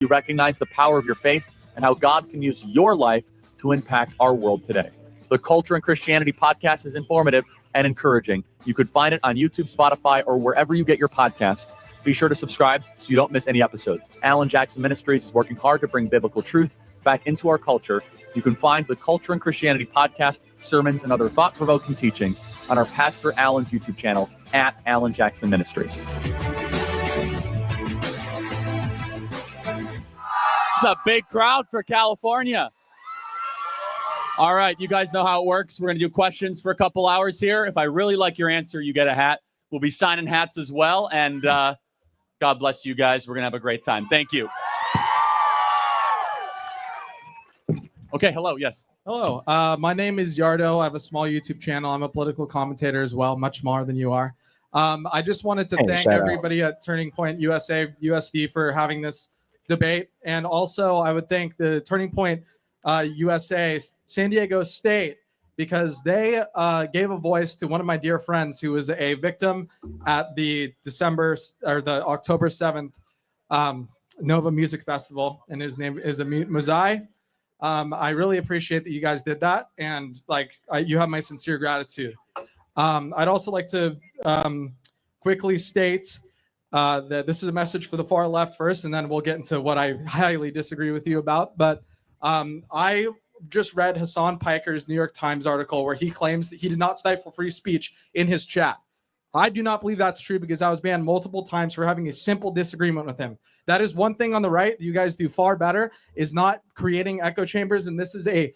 you recognize the power of your faith and how God can use your life to impact our world today. The Culture and Christianity podcast is informative and encouraging. You could find it on YouTube, Spotify, or wherever you get your podcasts. Be sure to subscribe so you don't miss any episodes. Alan Jackson Ministries is working hard to bring biblical truth back into our culture. You can find the Culture and Christianity podcast, sermons, and other thought-provoking teachings on our Pastor Alan's YouTube channel at Alan Jackson Ministries. It's a big crowd for California. All right, you guys know how it works. We're going to do questions for a couple hours here. If I really like your answer, you get a hat. We'll be signing hats as well. And God bless you guys. We're going to have a great time. Thank you. Okay, hello, yes. Hello, my name is Yardo. I have a small YouTube channel. I'm a political commentator as well, much smaller than you are. I just wanted to thank everybody at Turning Point USA, USD for having this debate. And also I would thank the Turning Point USA, San Diego State, because they gave a voice to one of my dear friends who was a victim at the October 7th Nova Music Festival, and his name is Muzai. I really appreciate that you guys did that, and you have my sincere gratitude. I'd also like to quickly state that this is a message for the far left first, and then we'll get into what I highly disagree with you about. But I just read Hassan Piker's New York Times article where he claims that he did not stifle free speech in his chat. I do not believe that's true because I was banned multiple times for having a simple disagreement with him. That is one thing on the right that you guys do far better, is not creating echo chambers. And this is a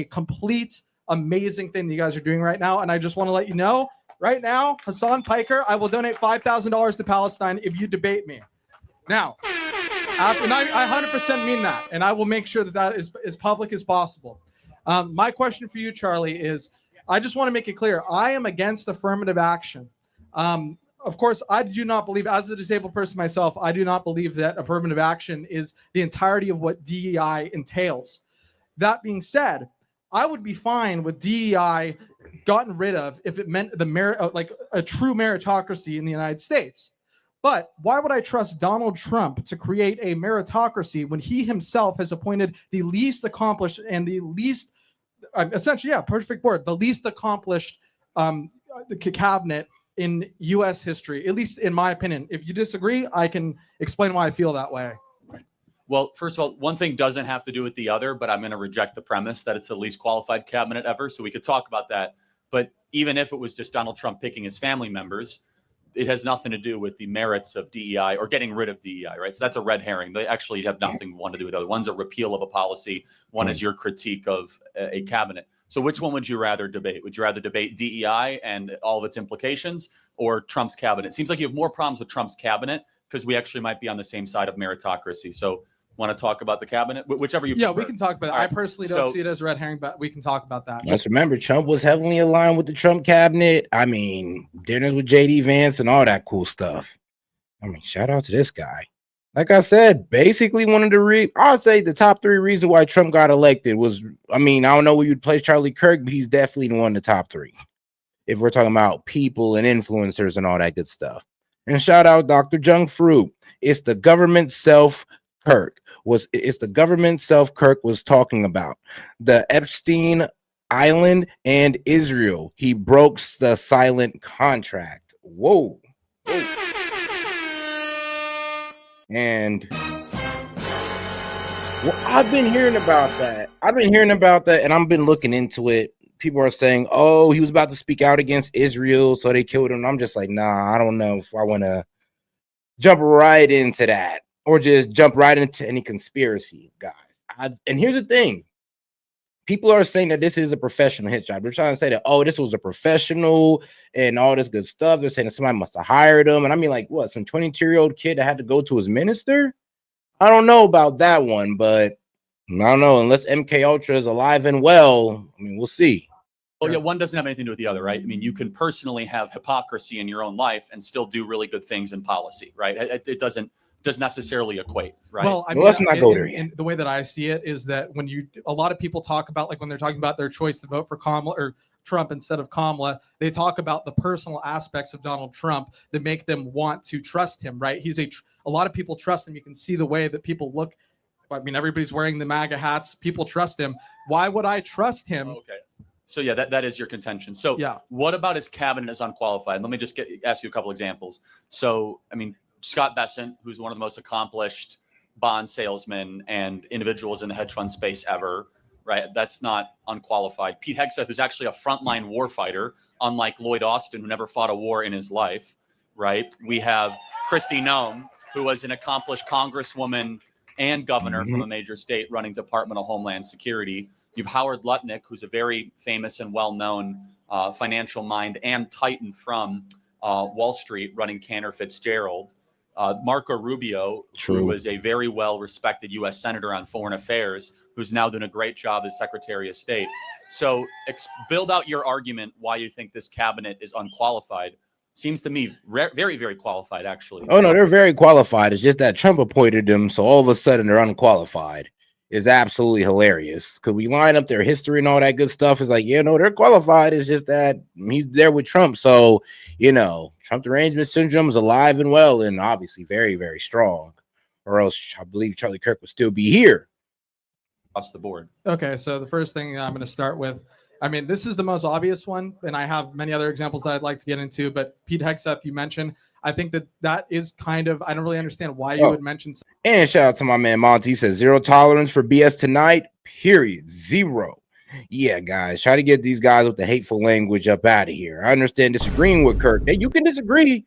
complete amazing thing that you guys are doing right now. And I just want to let you know right now, Hassan Piker, I will donate $5,000 to Palestine if you debate me. Now, and I 100% mean that, and I will make sure that that is as public as possible. My question for you, Charlie, is I just want to make it clear. I am against affirmative action. Of course, I do not believe, as a disabled person myself, I do not believe that affirmative action is the entirety of what DEI entails. That being said, I would be fine with DEI gotten rid of if it meant the merit, like a true meritocracy in the United States. But why would I trust Donald Trump to create a meritocracy when he himself has appointed the least accomplished and the least, essentially, yeah, perfect word, the least accomplished cabinet in U.S. history, at least in my opinion. If you disagree, I can explain why I feel that way. Well, first of all, one thing doesn't have to do with the other, but I'm going to reject the premise that it's the least qualified cabinet ever. So we could talk about that. But even if it was just Donald Trump picking his family members, it has nothing to do with the merits of DEI or getting rid of DEI, right? So that's a red herring. They actually have nothing one to do with the other. One's a repeal of a policy. One is your critique of a cabinet. So which one would you rather debate? Would you rather debate DEI and all of its implications or Trump's cabinet? It seems like you have more problems with Trump's cabinet because we actually might be on the same side of meritocracy. So want to talk about the cabinet? Whichever you prefer. Yeah, we can talk about it. I personally don't see it as a red herring, but we can talk about that. Let's remember, Trump was heavily aligned with the Trump cabinet. I mean, dinners with J.D. Vance and all that cool stuff. I mean, shout out to this guy. Like I said, basically one of the I'd say the top 3 reasons why Trump got elected was, I mean, I don't know where you'd place Charlie Kirk, but he's definitely one of the top 3. If we're talking about people and influencers and all that good stuff. And shout out Dr. Junk Fruit. It's the government Kirk was talking about the Epstein Island and Israel. He broke the silent contract. Whoa. And well, I've been hearing about that, and I've been looking into it. People are saying, oh, he was about to speak out against Israel, so they killed him. I'm just like, nah, I don't know if I want to jump right into that. Or just jump right into any conspiracy, guys. And here's the thing. People are saying that this is a professional hit job. They're trying to say that, oh, this was a professional and all this good stuff. They're saying that somebody must have hired him. And I mean, like, what, some 22-year-old kid that had to go to his minister? I don't know about that one, but I don't know. Unless MK Ultra is alive and well, I mean, we'll see. Well, yeah, one doesn't have anything to do with the other, right? I mean, you can personally have hypocrisy in your own life and still do really good things in policy, right? It doesn't necessarily equate, right? Well, I mean, let's not go there. And the way that I see it is that when a lot of people talk about, like when they're talking about their choice to vote for Kamala or Trump instead of Kamala, they talk about the personal aspects of Donald Trump that make them want to trust him, right? A lot of people trust him. You can see the way that people look I mean, everybody's wearing the MAGA hats. People trust him. Why would I trust him? Okay. So yeah, that is your contention. So yeah, what about his cabinet is unqualified? Let me just ask you a couple examples. So, I mean, Scott Bessent, who's one of the most accomplished bond salesmen and individuals in the hedge fund space ever, right? That's not unqualified. Pete Hegseth, who's actually a frontline warfighter, unlike Lloyd Austin, who never fought a war in his life, right? We have Kristi Noem, who was an accomplished congresswoman and governor from a major state running Department of Homeland Security. You have Howard Lutnick, who's a very famous and well-known financial mind and titan from Wall Street running Cantor Fitzgerald. Marco Rubio, who is a very well-respected U.S. Senator on Foreign Affairs, who's now doing a great job as Secretary of State. So build out your argument why you think this cabinet is unqualified. Seems to me very, very qualified, actually. Oh, no, they're very qualified. It's just that Trump appointed them, so all of a sudden they're unqualified. Is absolutely hilarious because we line up their history and all that good stuff. It's like, yeah, no, they're qualified. It's just that he's there with Trump. So, you know, Trump derangement syndrome is alive and well and obviously very, very strong. Or else I believe Charlie Kirk would still be here. Across the board. Okay, so the first thing I'm going to start with, I mean, this is the most obvious one, and I have many other examples that I'd like to get into, but Pete Hegseth, you mentioned, I think that is kind of, I don't really understand why you would mention. And shout out to my man Monty. He says, zero tolerance for BS tonight, period. Zero. Yeah, guys, try to get these guys with the hateful language up out of here. I understand disagreeing with Kirk. Hey, you can disagree,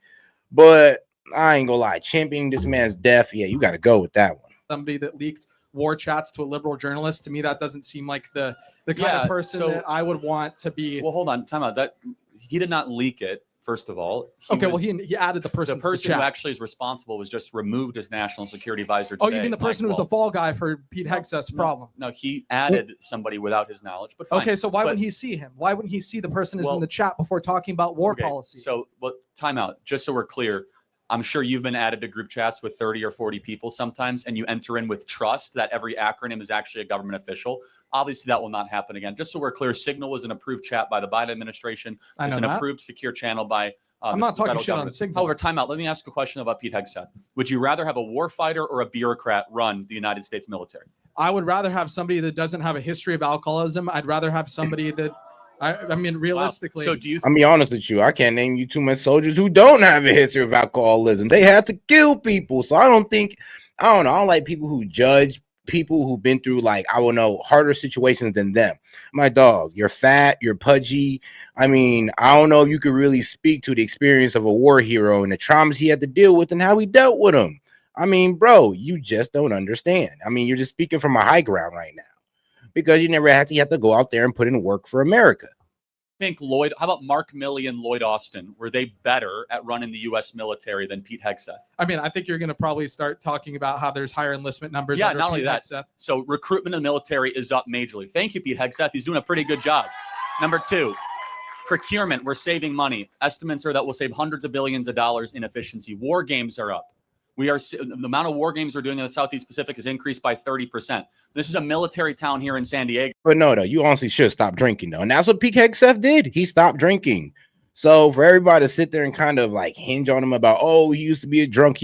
but I ain't gonna lie. Championing this man's death, yeah, you got to go with that one. Somebody that leaked war chats to a liberal journalist, to me, that doesn't seem like the kind of person that I would want to be. Well, hold on, time out. That he did not leak it. First of all, he added the person. The person who actually is responsible was just removed as national security advisor. Today, oh, you mean the person who was the fall guy for Pete Hegseth's problem? No, he added somebody without his knowledge. But fine. Okay, so why wouldn't he see him? Why wouldn't he see the person who's in the chat before talking about war policy? So, time out. Just so we're clear, I'm sure you've been added to group chats with 30 or 40 people sometimes, and you enter in with trust that every acronym is actually a government official. Obviously, that will not happen again. Just so we're clear, Signal was an approved chat by the Biden administration. It's an approved secure channel by I'm not talking shit on Signal. However, time out. Let me ask a question about Pete Hegseth. Would you rather have a warfighter or a bureaucrat run the United States military? I would rather have somebody that doesn't have a history of alcoholism. I'd rather have somebody that I mean, realistically. Wow. So do you? I'll be honest with you. I can't name you too many soldiers who don't have a history of alcoholism. They had to kill people. So I don't like people who judge people who've been through, like, I don't know, harder situations than them. My dog, you're fat, you're pudgy. I mean, I don't know if you could really speak to the experience of a war hero and the traumas he had to deal with and how he dealt with them. I mean, bro, you just don't understand. I mean, you're just speaking from a high ground right now because you never have to go out there and put in work for America. Think how about Mark Milley and Lloyd Austin? Were they better at running the U.S. military than Pete Hegseth? I mean, I think you're going to probably start talking about how there's higher enlistment numbers. Yeah, not only that. So recruitment in the military is up majorly. Thank you, Pete Hegseth. He's doing a pretty good job. Number two, procurement. We're saving money. Estimates are that we'll save hundreds of billions of dollars in efficiency. War games are up. The amount of war games we're doing in the Southeast Pacific has increased by 30%. This is a military town here in San Diego. But no, though, you honestly should stop drinking, though. And that's what Pete Hegseth did. He stopped drinking. So for everybody to sit there and kind of like hinge on him about, oh, he used to be a drunk.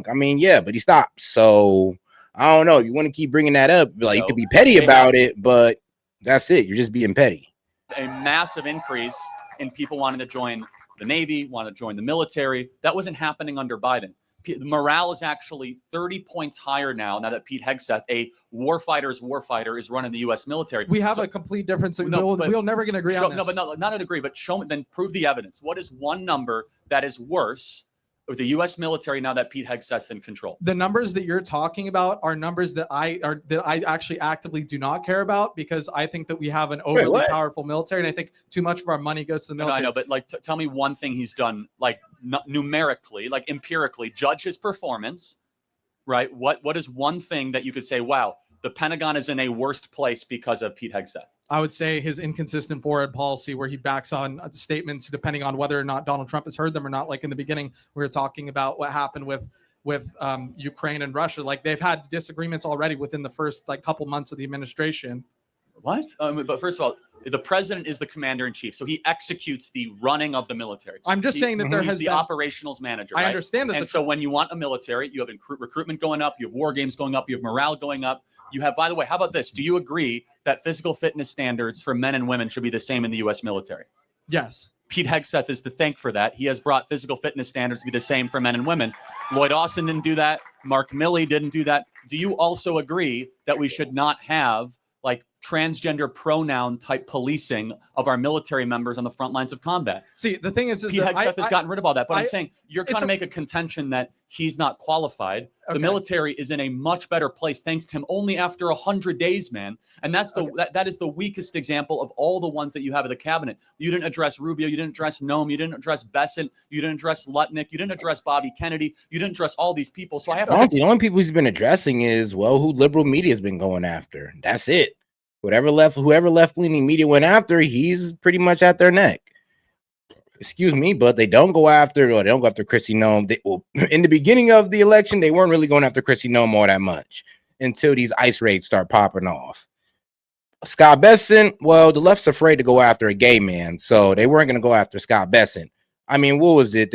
I mean, yeah, but he stopped. So I don't know. You want to keep bringing that up. Like, you could be petty about it, but that's it. You're just being petty. A massive increase in people wanting to join the Navy, want to join the military. That wasn't happening under Biden. Morale is actually 30 points higher now that Pete Hegseth, a warfighter's warfighter, is running the U.S. military. We have a complete difference. We're never going to agree on this. No, but not agree, but show me, then prove the evidence. What is one number that is worse with the U.S. military now that Pete Hegseth's in control? The numbers that you're talking about are numbers that I actually actively do not care about because I think that we have an overly powerful military, and I think too much of our money goes to the military. No, I know, but like, tell me one thing he's done, like numerically, like empirically, judge his performance, right? What is one thing that you could say, wow, the Pentagon is in a worst place because of Pete Hegseth? I would say his inconsistent foreign policy where he backs on statements depending on whether or not Donald Trump has heard them or not. Like in the beginning, we were talking about what happened with Ukraine and Russia. Like they've had disagreements already within the first couple months of the administration. What? But first of all, the president is the commander in chief, so he executes the running of the military. I'm just saying that there has the been operationals manager. Right? I understand that. And so when you want a military, you have recruitment going up, you have war games going up, you have morale going up. You have, by the way, how about this? Do you agree that physical fitness standards for men and women should be the same in the U.S. military? Yes. Pete Hegseth is to thank for that. He has brought physical fitness standards to be the same for men and women. Lloyd Austin didn't do that. Mark Milley didn't do that. Do you also agree that we should not have like transgender pronoun type policing of our military members on the front lines of combat? See, the thing is Pete Hegseth has gotten rid of all that. But I'm saying you're trying to make a contention that he's not qualified. Okay. The military is in a much better place thanks to him only after 100 days, man. And that's that is the weakest example of all the ones that you have in the cabinet. You didn't address Rubio. You didn't address Noem. You didn't address Bessent. You didn't address Lutnick. You didn't address Bobby Kennedy. You didn't address all these people. So I have the only people he's been addressing is, well, who liberal media has been going after. That's it. Whoever left-leaning media went after, he's pretty much at their neck. Excuse me, but they don't go after Kristi Noem. In the beginning of the election, they weren't really going after Kristi Noem all that much until these ICE raids start popping off. Scott Bessent, well, the left's afraid to go after a gay man, so they weren't going to go after Scott Bessent. I mean, what was it?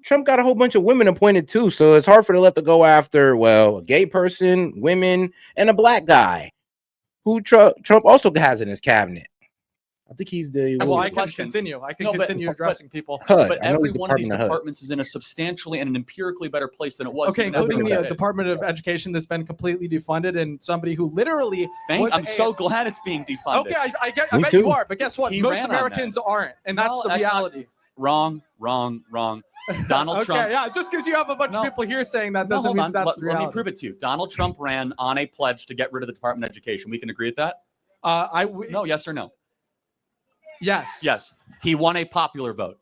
Trump got a whole bunch of women appointed too, so it's hard for the left to go after, well, a gay person, women, and a black guy who Trump also has in his cabinet. I think he's the. Well, I can continue. Continue addressing people. But every one of these departments is in a substantially and an empirically better place than it was. Okay, including the Department of Education that's been completely defunded, and somebody who literally. I'm so glad it's being defunded. Okay, I bet you are, but guess what? Most Americans aren't, and that's the reality. Wrong. Donald Trump. Okay, yeah, just because you have a bunch of people here saying that doesn't mean that's the reality. Let me prove it to you. Donald Trump ran on a pledge to get rid of the Department of Education. We can agree with that? No, yes or no? Yes. He won a popular vote.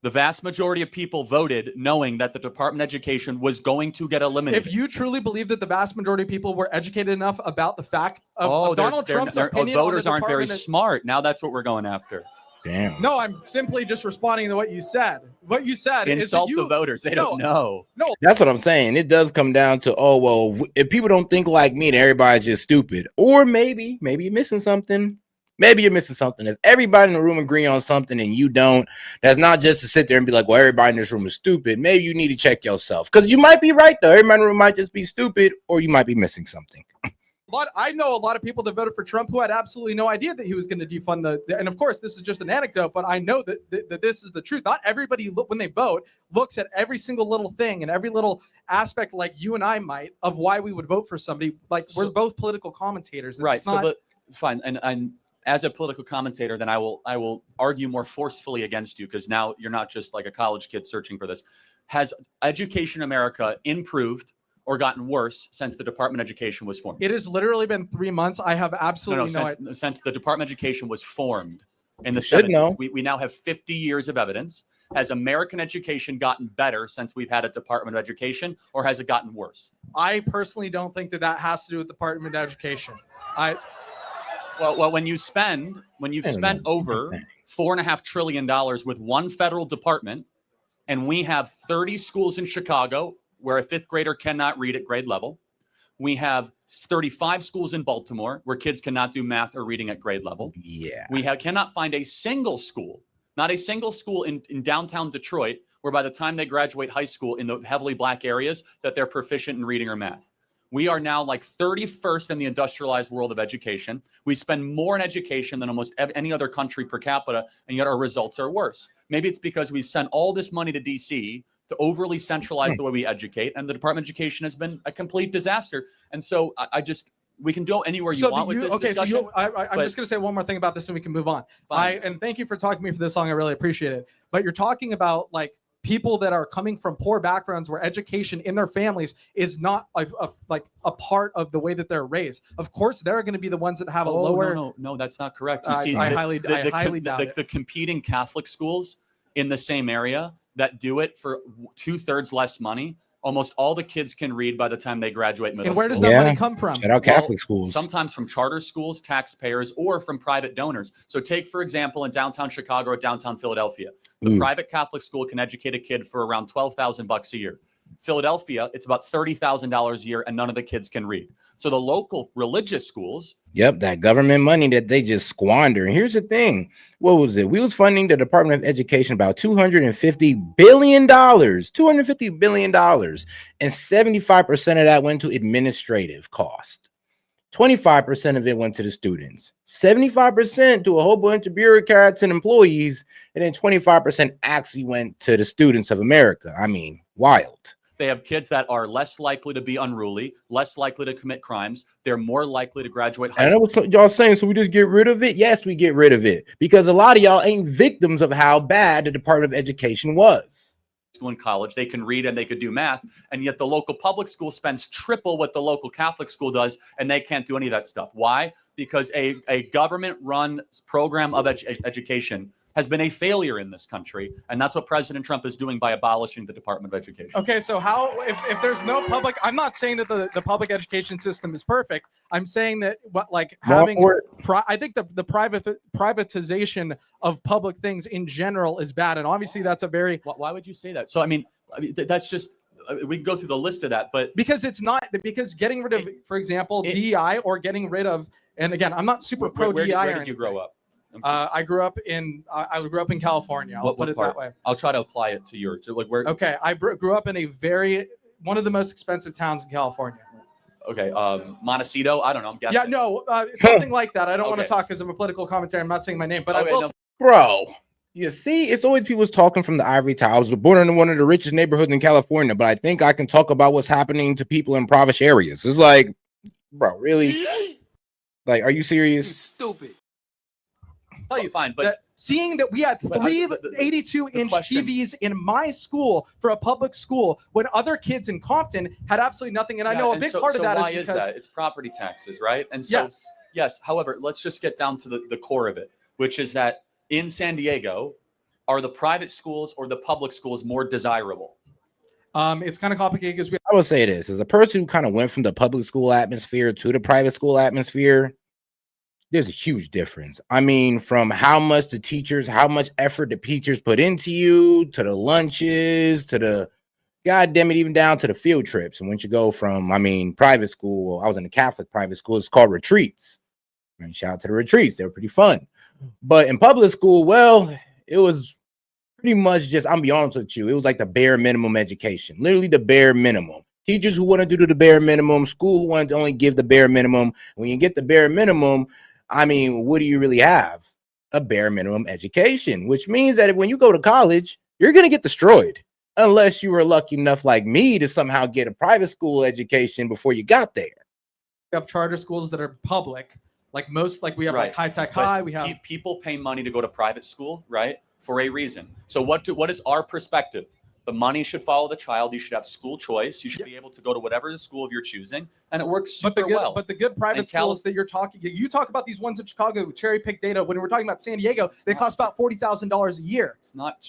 The vast majority of people voted knowing that the Department of Education was going to get eliminated. If you truly believe that the vast majority of people were educated enough about the fact of Donald Trump's opinion, voters aren't very smart. Now that's what we're going after. Damn. No, I'm simply just responding to what you said. What you said insult the voters. They don't know. No, that's what I'm saying. It does come down to, oh, well, if people don't think like me, then everybody's just stupid. Or maybe you're missing something. If everybody in the room agree on something and you don't, that's not just to sit there and be like, well, everybody in this room is stupid. Maybe you need to check yourself, because you might be right, though. Everybody in the room might just be stupid, or you might be missing something. I know a lot of people that voted for Trump who had absolutely no idea that he was going to defund and of course, this is just an anecdote, but I know that this is the truth. Not everybody, when they vote, looks at every single little thing and every little aspect like you and I might of why we would vote for somebody. Like, we're both political commentators. Right. Fine. And as a political commentator, then I will argue more forcefully against you, because now you're not just like a college kid searching for this. Has education in America improved or gotten worse since the Department of Education was formed? It has literally been 3 months. I have absolutely since the Department of Education was formed in the 70s. We now have 50 years of evidence. Has American education gotten better since we've had a Department of Education, or has it gotten worse? I personally don't think that has to do with the Department of Education. Well, when you've spent over $4.5 trillion with one federal department, and we have 30 schools in Chicago where a fifth grader cannot read at grade level. We have 35 schools in Baltimore where kids cannot do math or reading at grade level. Yeah. We cannot find a single school, not a single school in downtown Detroit, where by the time they graduate high school in the heavily black areas, that they're proficient in reading or math. We are now like 31st in the industrialized world of education. We spend more in education than almost any other country per capita, and yet our results are worse. Maybe it's because we sent all this money to DC to overly centralize the way we educate, and the Department of Education has been a complete disaster. And so we can go anywhere you want with this discussion. I'm just going to say one more thing about this and we can move on. And thank you for talking to me for this long. I really appreciate it. But you're talking about like people that are coming from poor backgrounds where education in their families is not a part of the way that they're raised. Of course, they're going to be the ones that have a lower. No, that's not correct. You see, I highly doubt it. The competing Catholic schools in the same area that do it for 2/3 less money, almost all the kids can read by the time they graduate middle school. And where does that money come from? Shout out Catholic schools. Sometimes from charter schools, taxpayers, or from private donors. So take, for example, in downtown Chicago or downtown Philadelphia, the private Catholic school can educate a kid for around $12,000 a year. Philadelphia, it's about $30,000 a year, and none of the kids can read. So the local religious schools. Yep, that government money that they just squander. And here's the thing. What was it? We was funding the Department of Education about $250 billion. $250 billion. And 75% of that went to administrative cost. 25% of it went to the students. 75% to a whole bunch of bureaucrats and employees. And then 25% actually went to the students of America. I mean, wild. They have kids that are less likely to be unruly, less likely to commit crimes. They're more likely to graduate high school. I know what y'all saying, so we just get rid of it? Yes, we get rid of it. Because a lot of y'all ain't victims of how bad the Department of Education was. In college, they can read and they could do math, and yet the local public school spends triple what the local Catholic school does, and they can't do any of that stuff. Why? Because a government-run program of education has been a failure in this country, and that's what President Trump is doing by abolishing the Department of Education. Okay, so how, if there's no public, I'm not saying that the public education system is perfect. I'm saying that having, I think the privatization of public things in general is bad, and obviously that's a very. Why would you say that? So I mean that's just. We can go through the list of that, but because it's not, because getting rid of, for example, DEI, or getting rid of, and again, I'm not super pro DEI. Where did you grow up? I grew up in California. I'll put it that way. I'll try to apply it to yours. So like where? Okay, I grew up in one of the most expensive towns in California. Okay, Montecito. I don't know. I'm guessing. Yeah, no, something like that. I don't want to talk because I'm a political commentator. I'm not saying my name, but I will. Bro, you see, it's always people talking from the ivory tower. I was born in one of the richest neighborhoods in California, but I think I can talk about what's happening to people in impoverished areas. It's like, bro, really? Like, are you serious? You stupid. Oh, you fine, but seeing that we had three 82-inch TVs in my school for a public school when other kids in Compton had absolutely nothing, and I know a big part of that is because it's property taxes, right? And so yes. However, let's just get down to the core of it, which is that in San Diego, are the private schools or the public schools more desirable? It's kind of complicated because I would say this as a person who kind of went from the public school atmosphere to the private school atmosphere. There's a huge difference. I mean, from how much effort the teachers put into you, to the lunches, to the, goddamn it, even down to the field trips. And once you go from, private school, I was in a Catholic private school, it's called retreats. Shout out to the retreats. They were pretty fun. But in public school, well, it was pretty much just, I'm be honest with you, it was like the bare minimum education, literally the bare minimum. Teachers who want to do the bare minimum, school who wanted to only give the bare minimum. When you get the bare minimum, what do you really have? A bare minimum education, which means that when you go to college, you're going to get destroyed unless you were lucky enough like me to somehow get a private school education before you got there. We have charter schools that are public, we have like High Tech High. We have people pay money to go to private school, right? For a reason. So what is our perspective? The money should follow the child. You should have school choice. You should be able to go to whatever the school of your choosing, and it works super well. But the good private schools that you talk about these ones in Chicago, cherry pick data. When we're talking about San Diego, they cost about $40,000 a year. It's not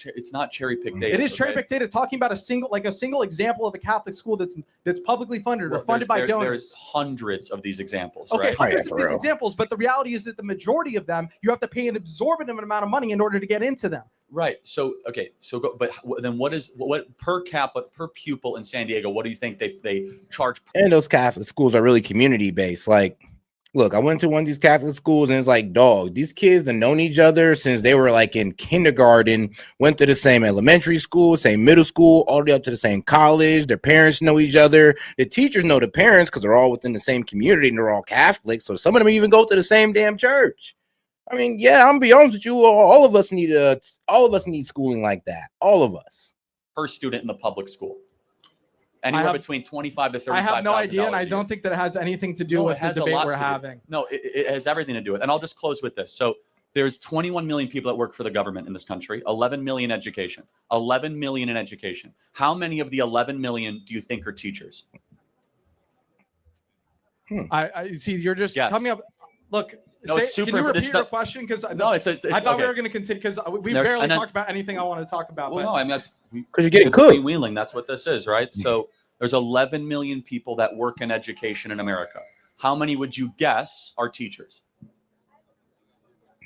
cherry pick data. It is cherry pick data. Talking about a single example of a Catholic school that's publicly funded or funded by donors. There's hundreds of these examples. Okay, right? hundreds of these examples, but the reality is that the majority of them, you have to pay an exorbitant amount of money in order to get into them. Right. So but then what per pupil in San Diego? What do you think they charge? And those Catholic schools are really community based. Like, look, I went to one of these Catholic schools, and it's like, dog, these kids have known each other since they were like in kindergarten. Went to the same elementary school, same middle school, all the way up to the same college. Their parents know each other. The teachers know the parents because they're all within the same community and they're all Catholic. So some of them even go to the same damn church. I'm gonna be honest with you. All of us need schooling like that. All of us. Per student in the public school, anywhere between $25,000 to $35,000. I have no idea, and I don't think that it has anything to do with the debate we're having. No, it has everything to do with. And I'll just close with this. So there's 21 million people that work for the government in this country. 11 million education. 11 million in education. How many of the 11 million do you think are teachers? I see. You're just coming up. Look. No, it's super. Can you repeat your question? Because I thought we were going to continue because we barely talked about anything I want to talk about. Well, no, because you're getting cooked. Freewheeling, that's what this is, right? So there's 11 million people that work in education in America. How many would you guess are teachers?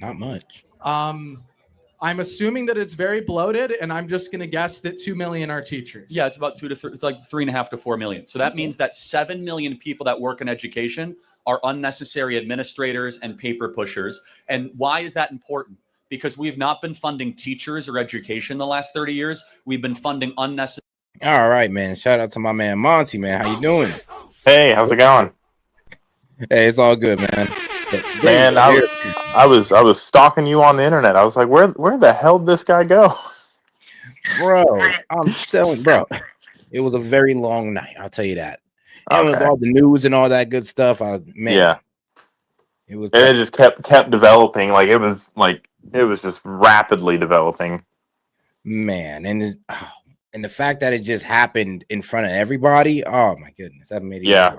Not much. I I'm assuming that it's very bloated, and I'm just going to guess that 2 million are teachers. Yeah, it's about it's like 3.5 to 4 million. So that means that 7 million people that work in education are unnecessary administrators and paper pushers. And why is that important? Because we've not been funding teachers or education the last 30 years. We've been funding unnecessary. All right, man. Shout out to my man Monty, man. How you doing? Hey, how's it going? Hey, it's all good, man. Man, I was stalking you on the internet. I was like, where the hell did this guy go? Bro, I'm telling bro, it was a very long night. I'll tell you that. And with all the news and all that good stuff, yeah, it was. And it just kept developing. Like it was just rapidly developing. Man, and the fact that it just happened in front of everybody. Oh my goodness, that made it. Yeah,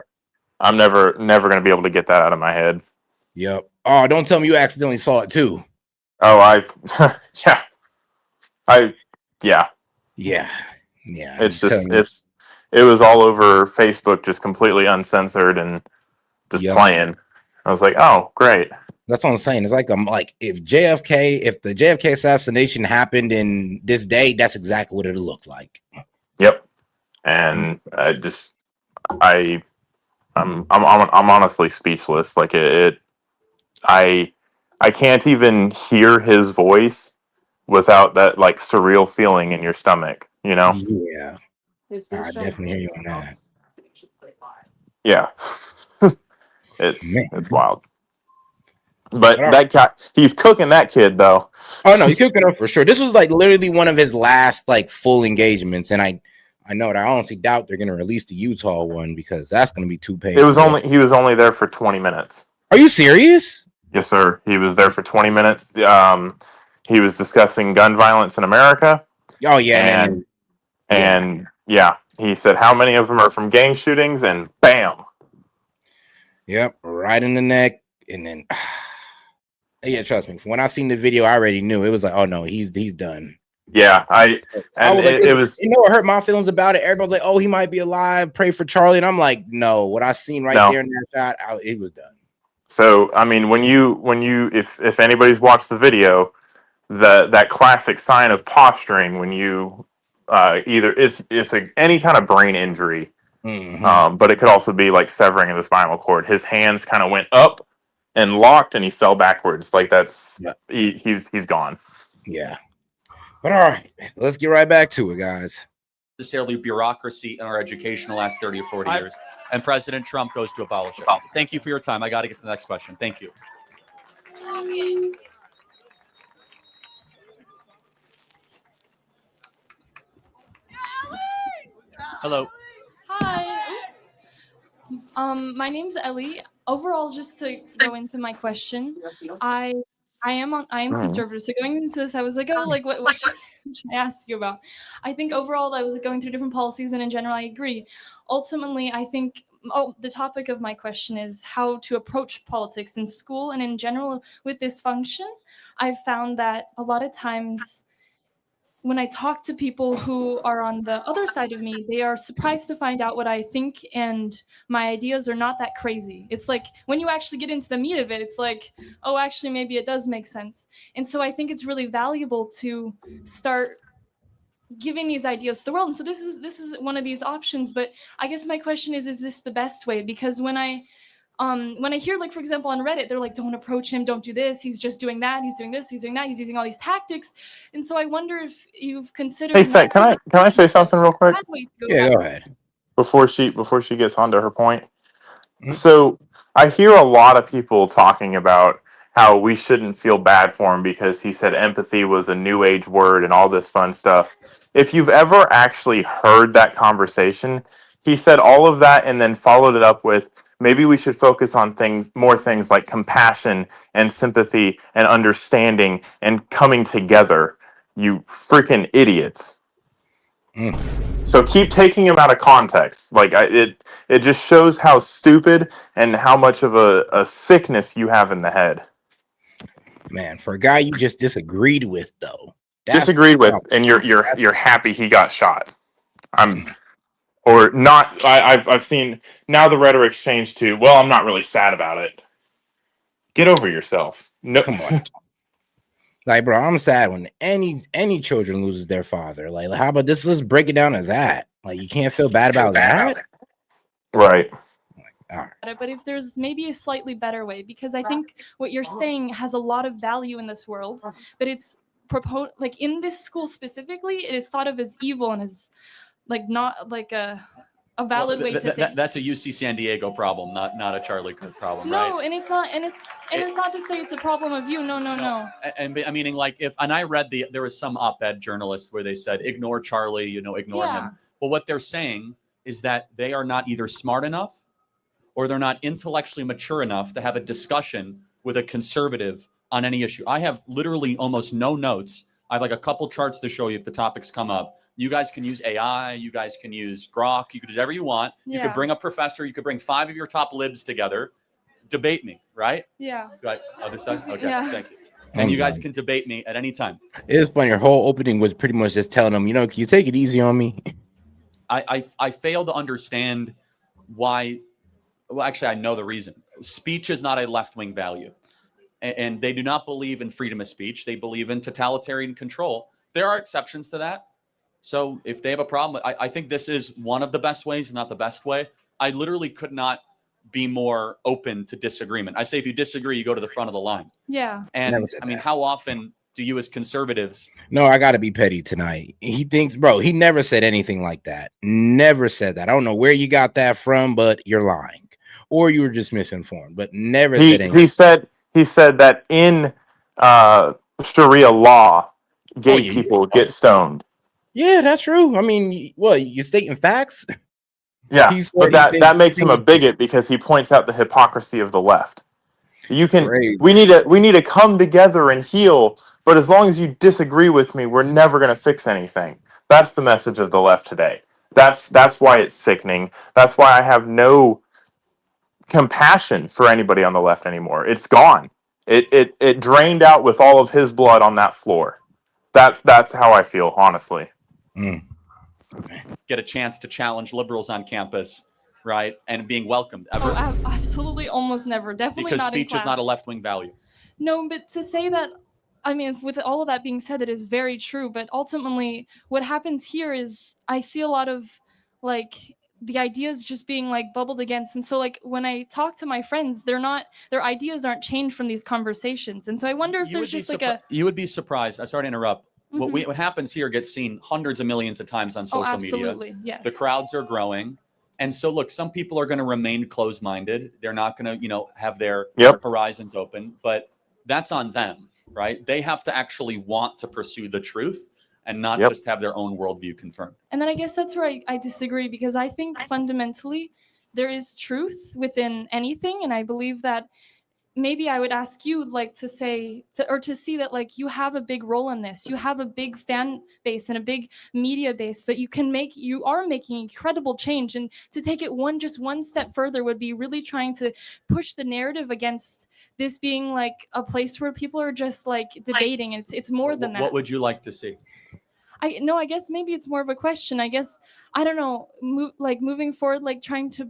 I'm never gonna be able to get that out of my head. Yep. Oh, don't tell me you accidentally saw it too. Oh, yeah. It's just it was all over Facebook, just completely uncensored and just playing. I was like, oh, great. That's what I'm saying. It's like if the JFK assassination happened in this day, that's exactly what it'll look like. Yep. And I'm honestly speechless. Like I can't even hear his voice without that like surreal feeling in your stomach, you know? Yeah. I definitely hear you on that. Yeah. It's wild. But that guy, he's cooking that kid though. Oh no, he's cooking him for sure. This was like literally one of his last like full engagements, and I know that I honestly doubt they're gonna release the Utah one because that's gonna be too painful. He was only there for 20 minutes. Are you serious? Yes, sir. He was there for 20 minutes. He was discussing gun violence in America. Oh yeah, and yeah, he said how many of them are from gang shootings, and bam. Yep, right in the neck, and then yeah, trust me. When I seen the video, I already knew it was like, oh no, he's done. Yeah, it was. You know what hurt my feelings about it? Everybody's like, oh, he might be alive. Pray for Charlie, and I'm like, no. What I seen there in that shot, it was done. So I mean, if anybody's watched the video, that classic sign of posturing when you either it's any kind of brain injury, but it could also be like severing of the spinal cord. His hands kind of went up and locked, and he fell backwards. Like he's gone. Yeah. But all right, let's get right back to it, guys. Necessarily bureaucracy in our education the last 30 or 40 years, and President Trump goes to abolish it. Thank you for your time. I got to get to the next question. Thank you. Hello. Hi. My name's Ellie. Overall, just to go into my question, I am conservative. So going into this, I was like, oh, like what should I ask you about? I think overall, I was going through different policies, and in general, I agree. Ultimately, I think the topic of my question is how to approach politics in school and in general with this function. I've found that a lot of times when I talk to people who are on the other side of me, they are surprised to find out what I think, and my ideas are not that crazy. It's like when you actually get into the meat of it, it's like, oh, actually, maybe it does make sense. And so I think it's really valuable to start giving these ideas to the world. And so this is one of these options. But I guess my question is this the best way? Because when I hear, like, for example, on Reddit, they're like, don't approach him, don't do this, he's just doing that, he's doing this, he's doing that, he's using all these tactics. And so I wonder if you've considered. Hey, Seth, can I say something real quick? Yeah, go ahead. Before she gets onto her point. So I hear a lot of people talking about how we shouldn't feel bad for him because he said empathy was a new age word and all this fun stuff. If you've ever actually heard that conversation, he said all of that and then followed it up with, maybe we should focus on more things like compassion and sympathy and understanding and coming together. You freaking idiots. So keep taking him out of context. Like it just shows how stupid and how much of a sickness you have in the head. Man, for a guy you just disagreed with, though. Disagreed with, and you're happy he got shot. Or not. I've seen now the rhetoric's changed to, well, I'm not really sad about it. Get over yourself. No, come on. Like, bro, I'm sad when any children loses their father. Like, how about this? Let's break it down to that. Like, you can't feel bad about that. Right. All right. But if there's maybe a slightly better way, because I think what you're saying has a lot of value in this world, but it's proposed like in this school specifically, it is thought of as evil and as like not like a valid way to think. That's a UC San Diego problem, not a Charlie Kirk problem, No, right? and it's not, and it's not to say it's a problem of you. No. And I meaning like and I read there was some op-ed journalists where they said ignore Charlie, ignore him. But what they're saying is that they are not either smart enough or they're not intellectually mature enough to have a discussion with a conservative on any issue. I have literally almost no notes. I have like a couple charts to show you if the topics come up. You guys can use AI. You guys can use Grok. You could do whatever you want. You could bring a professor. You could bring 5 of your top libs together. Debate me, right? Yeah. Right. Other side? Okay, Yeah. thank you. And you guys can debate me at any time. It's funny. Your whole opening was pretty much just telling them, can you take it easy on me? I fail to understand why. Well, actually, I know the reason. Speech is not a left-wing value. And they do not believe in freedom of speech. They believe in totalitarian control. There are exceptions to that. So if they have a problem, I think this is one of the best ways, not the best way. I literally could not be more open to disagreement. I say if you disagree, you go to the front of the line. Yeah. And I mean, how often do you as conservatives? No, I got to be petty tonight. He thinks, bro, he never said anything like that. Never said that. I don't know where you got that from, but you're lying. Or you were just misinformed, but never said anything. He said that in Sharia law, gay people get stoned. Yeah, that's true. I mean, what, you stating facts? Yeah, but that makes him a bigot because he points out the hypocrisy of the left. We need to come together and heal, but as long as you disagree with me, we're never going to fix anything. That's the message of the left today. That's why it's sickening. That's why I have no compassion for anybody on the left anymore. It's gone. It drained out with all of his blood on that floor. That's how I feel, honestly. Get a chance to challenge liberals on campus, right? And being welcomed ever? Oh, absolutely, almost never. Definitely because not speech in is not a left-wing value. No, but to say that, I mean, with all of that being said, it is very true. But ultimately, what happens here is I see a lot of like the ideas just being like bubbled against. And so like when I talk to my friends, their ideas aren't changed from these conversations. And so I wonder if there's just you would be surprised. I sorry to interrupt. What happens here gets seen hundreds of millions of times on social media. Yes. The crowds are growing. And so look, some people are going to remain closed-minded. They're not going to, have their horizons open, but that's on them, right? They have to actually want to pursue the truth and not just have their own worldview confirmed. And then I guess that's where I disagree, because I think fundamentally there is truth within anything. And I believe that maybe I would ask you like to see that like you have a big role in this. You have a big fan base and a big media base that you are making incredible change. And to take it just one step further would be really trying to push the narrative against this being like a place where people are just like debating. It's more than that. What would you like to see? I guess maybe it's more of a question. I guess, I don't know, moving forward, like trying to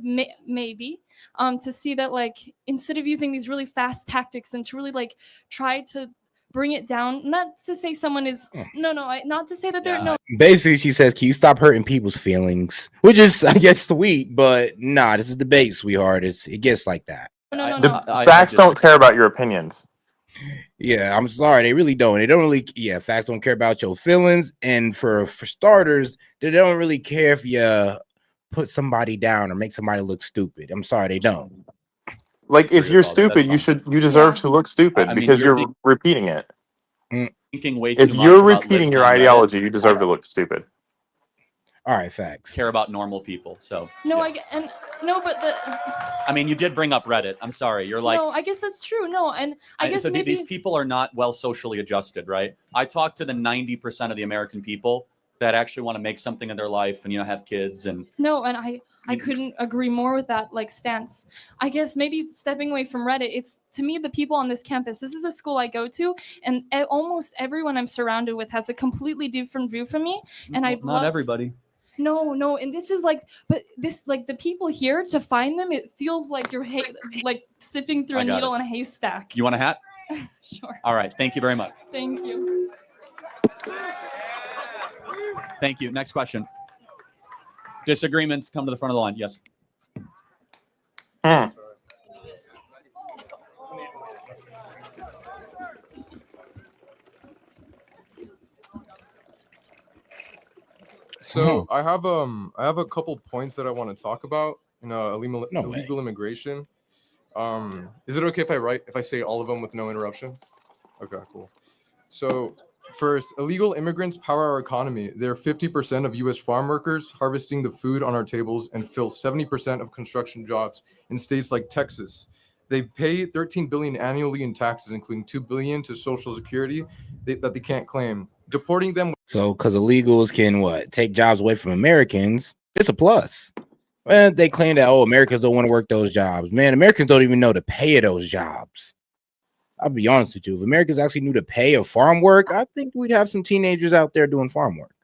maybe to see that like instead of using these really fast tactics and to really like try to bring it down, not to say someone is not to say that they're no. Basically, she says, can you stop hurting people's feelings? Which is, I guess, sweet, but nah, this is debate, sweetheart. It gets like that. No. Facts don't care about your opinions. Yeah, I'm sorry. They really don't. They don't really. Yeah, facts don't care about your feelings. And for starters, they don't really care if you put somebody down or make somebody look stupid. I'm sorry, they don't. Like if you're stupid, you deserve to look stupid because you're repeating it. Thinking way too much. If you're repeating your ideology, you deserve to look stupid. All right, facts. Care about normal people. So I mean, you did bring up Reddit. I'm sorry. You're like, no, I guess that's true. No, and I guess so maybe these people are not well socially adjusted, right? I talk to the 90% of the American people that actually want to make something of their life and have kids and I couldn't agree more with that like stance. I guess maybe stepping away from Reddit, it's to me the people on this campus. This is a school I go to, and almost everyone I'm surrounded with has a completely different view from me. And everybody. No, and this is like, but this like the people here to find them, it feels like you're like sifting through a needle in a haystack. You want a hat? Sure. All right. Thank you very much. Thank you. Thank you. Next question. Disagreements, come to the front of the line. Yes. So I have a couple points that I want to talk about in illegal immigration. Is it okay if I say all of them with no interruption? Okay, cool. So first, illegal immigrants power our economy. They're 50% of U.S. farm workers, harvesting the food on our tables, and fill 70% of construction jobs in states like Texas. They pay $13 billion annually in taxes, including $2 billion to Social Security that they can't claim. Deporting them. So, because illegals can take jobs away from Americans, it's a plus. Well, they claim that Americans don't want to work those jobs. Man, Americans don't even know the pay of those jobs. I'll be honest with you. If Americans actually knew the pay of farm work, I think we'd have some teenagers out there doing farm work.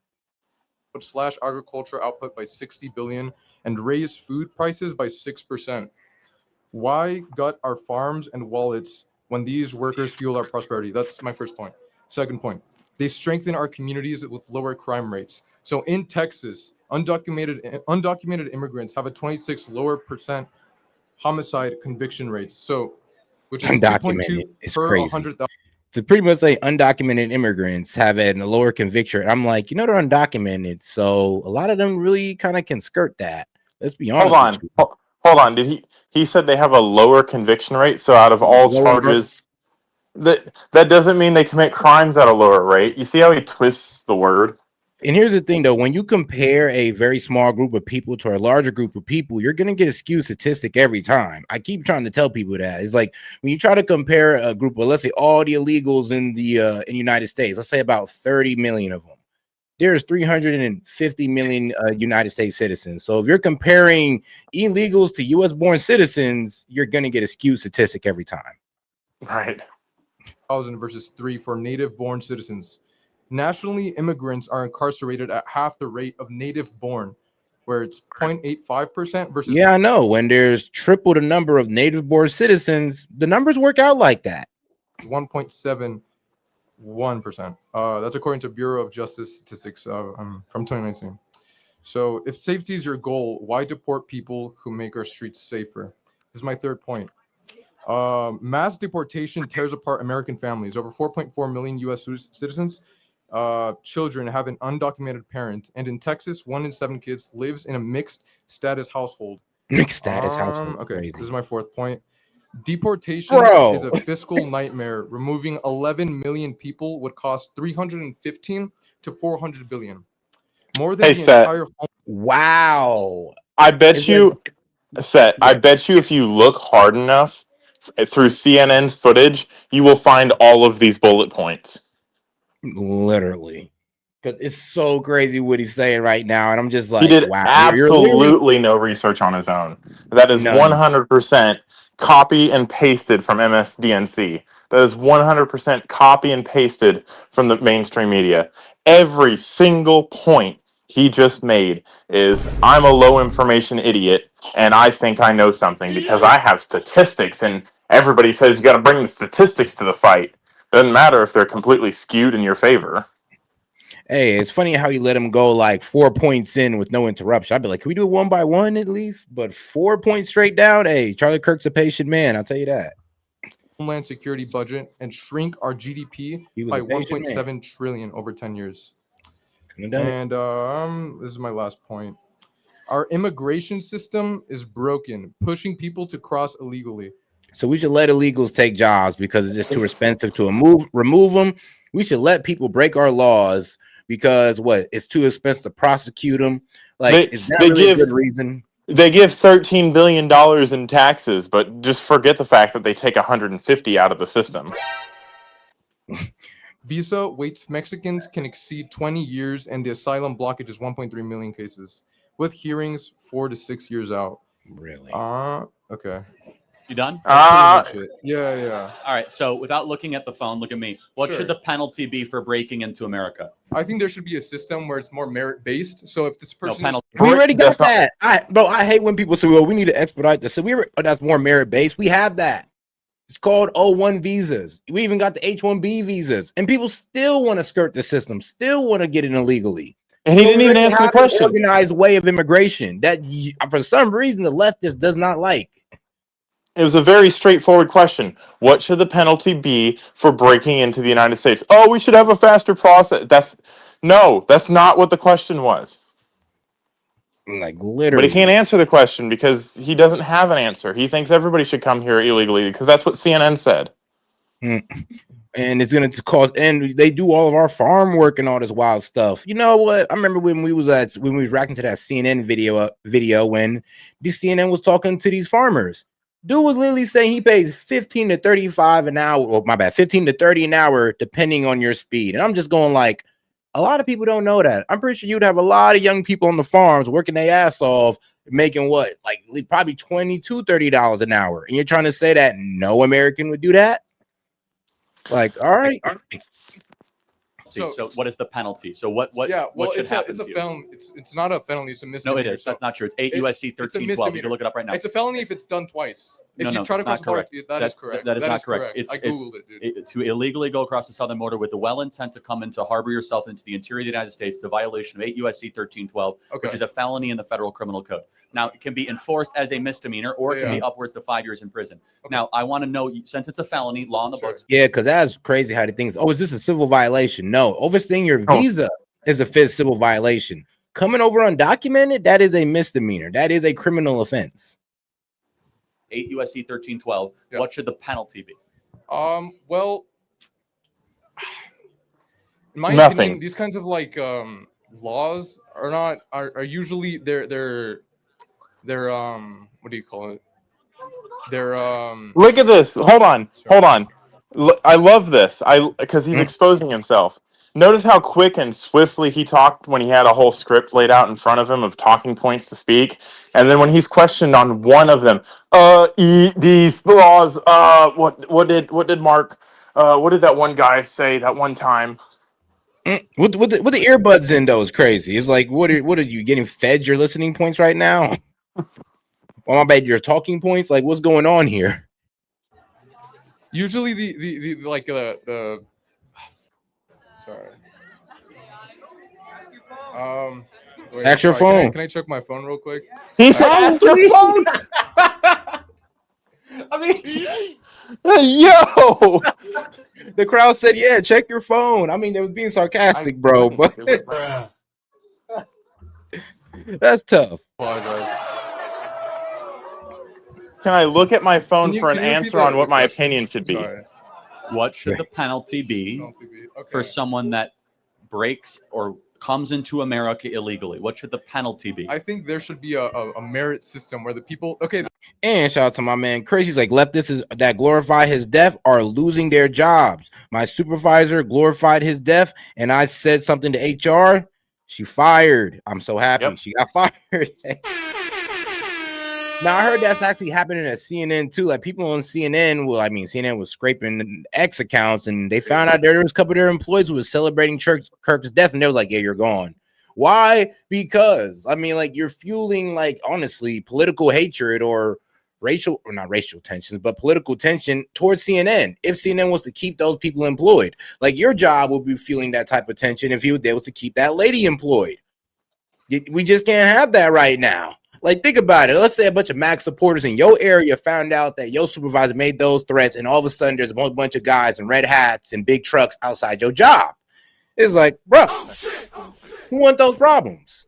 Slash agriculture output by 60 billion and raise food prices by 6%. Why gut our farms and wallets when these workers fuel our prosperity? That's my first point. Second point, they strengthen our communities with lower crime rates. So in Texas, undocumented immigrants have a 26 lower percent homicide conviction rates. So, which is 2.2 per 100,000. To pretty much say undocumented immigrants have a lower conviction. I'm like, they're undocumented, so a lot of them really kind of can skirt that. Let's be honest. Hold on. Did he said they have a lower conviction rate? So out of all charges, that doesn't mean they commit crimes at a lower rate. You see how he twists the word? And here's the thing, though, when you compare a very small group of people to a larger group of people, you're going to get a skewed statistic every time. I keep trying to tell people that. It's like when you try to compare a group of, let's say, all the illegals in the United States, let's say about 30 million of them. There's 350 million United States citizens. So if you're comparing illegals to U.S. born citizens, you're going to get a skewed statistic every time. Right. 1,000 versus 3 for native born citizens. Nationally, immigrants are incarcerated at half the rate of native born, where it's 0.85% versus. Yeah, I know. When there's triple the number of native born citizens, the numbers work out like that. 1.71%. That's according to Bureau of Justice Statistics from 2019. So if safety is your goal, why deport people who make our streets safer? This is my third point. Mass deportation tears apart American families. Over 4.4 million U.S. citizens. Children have an undocumented parent, and in Texas, 1 in 7 kids lives in a mixed status household. Mixed status household. Okay, crazy. This is my fourth point. Deportation is a fiscal nightmare. Removing 11 million people would cost 315 to 400 billion. More than the entire. Wow. I bet you, Seth. I bet you, if you look hard enough through CNN's footage, you will find all of these bullet points. Literally, because it's so crazy what he's saying right now, and I'm just like, he did wow, absolutely no research on his own. That is 100% copy and pasted from MSDNC. That is 100% copy and pasted from the mainstream media. Every single point he just made is, I'm a low information idiot, and I think I know something because I have statistics, and everybody says you got to bring the statistics to the fight. Doesn't matter if they're completely skewed in your favor. Hey, it's funny how you let him go like 4 points in with no interruption. I'd be like, can we do it one by one at least? But 4 points straight down. Hey, Charlie Kirk's a patient man. I'll tell you that. Homeland security budget and shrink our GDP by 1.7 trillion over 10 years. And this is my last point. Our immigration system is broken, pushing people to cross illegally. So we should let illegals take jobs because it's just too expensive to remove them. We should let people break our laws because it's too expensive to prosecute them. Like, is that really a good reason? They give $13 billion in taxes, but just forget the fact that they take 150 out of the system. Visa waits Mexicans can exceed 20 years, and the asylum blockage is 1.3 million cases, with hearings 4 to 6 years out. Really? Okay. You done? Yeah. All right. So without looking at the phone, look at me. What should the penalty be for breaking into America? I think there should be a system where it's more merit-based. So if this person... we already got that. I hate when people say, well, we need to expedite this. So that's more merit-based. We have that. It's called O1 visas. We even got the H1B visas, and people still want to skirt the system, still want to get in illegally. And he didn't even answer the question. Organized way of immigration that for some reason the leftist does not like. It was a very straightforward question. What should the penalty be for breaking into the United States? Oh, we should have a faster process. That's not what the question was. Like But literally. he can't answer the question because he doesn't have an answer. He thinks everybody should come here illegally because that's what CNN said. And it's gonna cause, and they do all of our farm work and all this wild stuff. You know what? I remember when we was reacting to that CNN video when the CNN was talking to these farmers. Dude was literally saying he pays 15 to 35 an hour. Oh, my bad, 15 to 30 an hour, depending on your speed. And I'm just going like, a lot of people don't know that. I'm pretty sure you'd have a lot of young people on the farms working their ass off, making what, like probably $22, $30 an hour. And you're trying to say that no American would do that? Like, all right. So what is the penalty? So what should happen to you? Felony. It's not a felony. It's a misdemeanor. No, it is. That's not true. It's 8 USC 1312. You can look it up right now. It's a felony if it's done twice. If you try to cross the border, that is correct. That is not correct. I googled it, dude. To illegally go across the southern border with the well intent to come in to harbor yourself into the interior of the United States, the violation of 8 USC 1312, which is a felony in the federal criminal code. Now, it can be enforced as a misdemeanor, or it can be upwards to 5 years in prison. Now, I want to know, since it's a felony, law in the books. Yeah, because that's crazy how the things. Oh, is this a civil violation? No, overstaying your visa is a fifth civil violation. Coming over undocumented, that is a misdemeanor. That is a criminal offense. 8 USC 1312. What should the penalty be? Well, in my opinion, these kinds of like laws are usually they're what do you call it? They're Look at this. Hold on. I love this. Because he's exposing himself. Notice how quick and swiftly he talked when he had a whole script laid out in front of him of talking points to speak, and then when he's questioned on one of them, these laws, what did Mark, what did that one guy say that one time? With the earbuds in though is crazy. It's like, what are you getting fed your listening points right now? Well, my bad, your talking points. Like, what's going on here? Usually the sorry. Wait, Ask your phone. Can I check my phone real quick? He said, "Ask your phone." I mean, yo, the crowd said, "Yeah, check your phone." I mean, they was being sarcastic, bro. But that's tough. Apologize. Can I look at my phone for an answer on what my opinion should be? Sorry. What should the penalty be for someone that breaks or comes into America illegally? What should the penalty be? I think there should be a merit system where the people. Okay. And shout out to my man Chris. He's like, leftists that glorify his death are losing their jobs. My supervisor glorified his death, and I said something to HR. She fired. I'm so happy she got fired. Now, I heard that's actually happening at CNN too. Like people on CNN, CNN was scraping X accounts, and they found out there was a couple of their employees who was celebrating Kirk's death, and they was like, "Yeah, you're gone." Why? Because you're fueling, honestly, political hatred or not racial tensions, but political tension towards CNN. If CNN was to keep those people employed, your job would be fueling that type of tension if you were able to keep that lady employed. We just can't have that right now. Think about it. Let's say a bunch of Max supporters in your area found out that your supervisor made those threats, and all of a sudden there's a whole bunch of guys in red hats and big trucks outside your job. It's like, bro, who want those problems?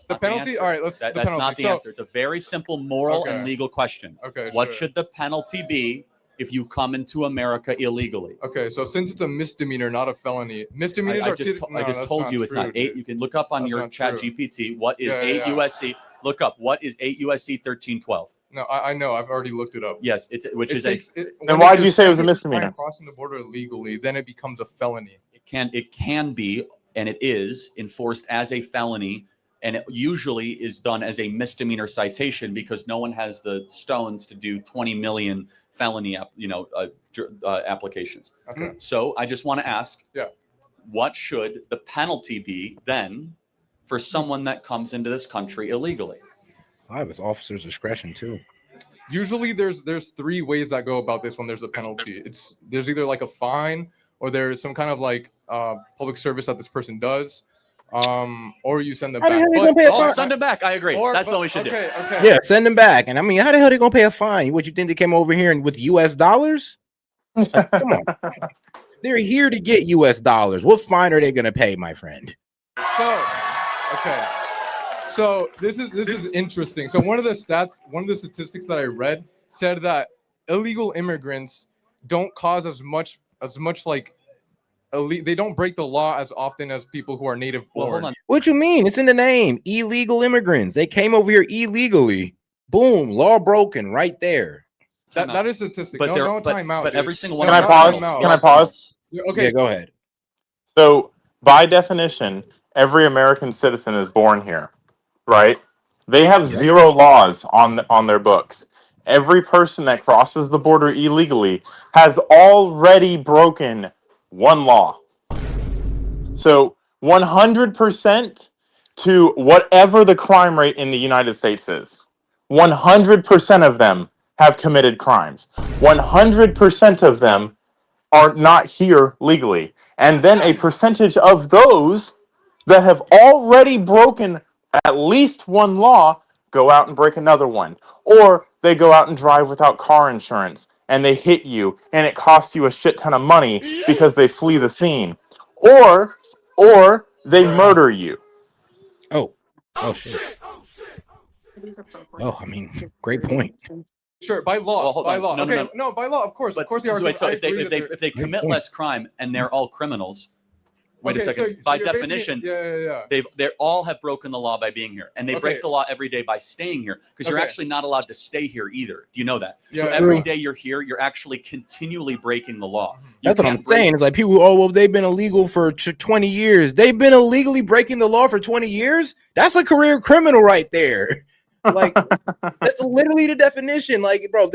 The penalty? All right, that's not the answer. It's a very simple moral and legal question. Okay. What should the penalty be if you come into America illegally? Okay, so since it's a misdemeanor, not a felony, misdemeanors I just told you it's not 8. You can look up on your chat GPT what is 8 USC. Look up what is 8 USC 1312. No, I know. I've already looked it up. Yes, then why did you say it was a misdemeanor? Crossing the border illegally, then it becomes a felony. It can be, and it is enforced as a felony, and it usually is done as a misdemeanor citation because no one has the stones to do 20 million felony applications. Okay. So I just want to ask, what should the penalty be then for someone that comes into this country illegally? I have his officer's discretion too. Usually there's 3 ways that go about this when there's a penalty. There's either like a fine, or there's some kind of like public service that this person does, or you send them How the back. hell they gonna pay a fine? Send them back. I agree. That's what we should do. Okay. Yeah, send them back. And I mean, how the hell they gonna pay a fine? What, you think they came over here and with US dollars? Like, come on. They're here to get US dollars. What fine are they gonna pay, my friend? So this is interesting. So one of the statistics that I read said that illegal immigrants don't cause as much like they don't break the law as often as people who are native born. Well, hold on. What you mean? It's in the name. Illegal immigrants. They came over here illegally. Boom, law broken right there. That is statistic. But time out. But dude. every single one. Can I pause? Can I pause? Okay, Yeah, go ahead. So, by definition, every American citizen is born here, right? They have 0 laws on their books. Every person that crosses the border illegally has already broken 1 law. So, 100% to whatever the crime rate in the United States is, 100% of them have committed crimes. 100% of them are not here legally. And then a percentage of those that have already broken at least 1 law go out and break another one. Or they go out and drive without car insurance and they hit you and it costs you a shit ton of money because they flee the scene. Or they murder you. Oh shit. Oh, I mean, great point. Sure, by law. Well, by law. No, by law, of course. But of course, so if they commit less crime and they're all criminals, wait a second. So by definition, they all have broken the law by being here, and they break the law every day by staying here because you're actually not allowed to stay here either. Do you know that? Yeah, so every day you're here, you're actually continually breaking the law. That's what I'm saying. It's like people, oh, well, they've been illegal for 20 years. They've been illegally breaking the law for 20 years? That's a career criminal right there. Like, that's literally the definition. Like, bro,